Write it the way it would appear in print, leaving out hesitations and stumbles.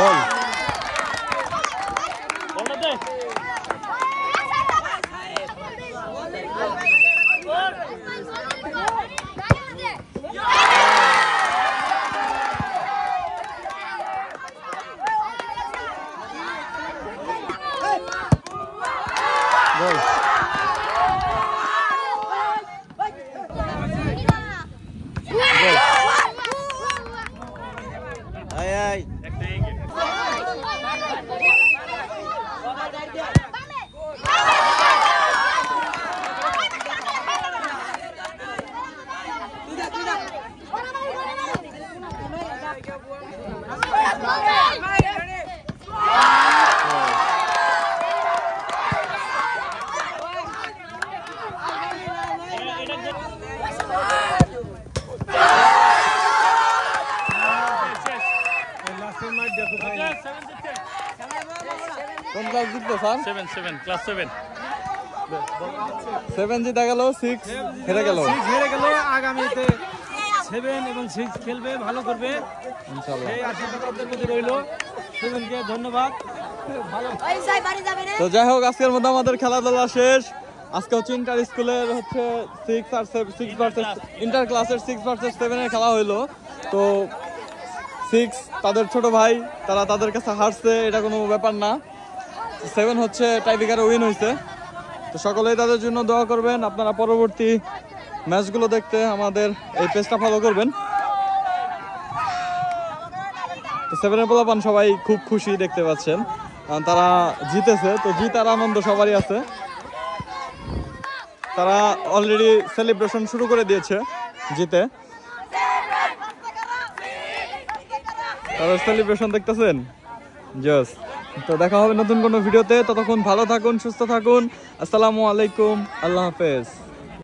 বল বল কোন ক্লাস জিতলো sir? 7 class 7 জিতে গেল, 6 হেরে গেল। আগামীতে 7 এবং 6 খেলবে, ভালো করবে ইনশাআল্লাহ। এই আশীর্বাদ আপনাদের মধ্যে রইল। 7 কে ধন্যবাদ। তো যাই হোক, আজকের মধ্যে আমাদের খেলাধুলা শেষ। আজকে হচ্ছে ইন্টার স্কুলের হচ্ছে 6 ভার্সেস ইন্টার ক্লাসের 6 ভার্সেস 7 এর খেলা হইলো। তো 6 তাদের ছোট ভাই, তারা তাদের কাছে হারছে, এটা কোনো ব্যাপার না। 7 হচ্ছে টাইব্রেকারে উইন হয়েছে। তো সকলেই তাদের জন্য দোয়া করবেন। আপনারা পরবর্তী ম্যাচগুলো দেখতে আমাদের এই পেজটা ফলো করবেন। তো 7 এর পোলাপান সবাই খুব খুশি দেখতে পাচ্ছেন, কারণ তারা জিতেছে। তো জিতার আনন্দ সবারই আছে। তারা অলরেডি সেলিব্রেশন শুরু করে দিয়েছে জিতে। তাদের সেলিব্রেশন দেখতেছেন, জস। তো দেখা হবে নতুন কোনো ভিডিওতে। ততক্ষণ ভালো থাকুন, সুস্থ থাকুন। আসসালামু আলাইকুম, আল্লাহ হাফেজ।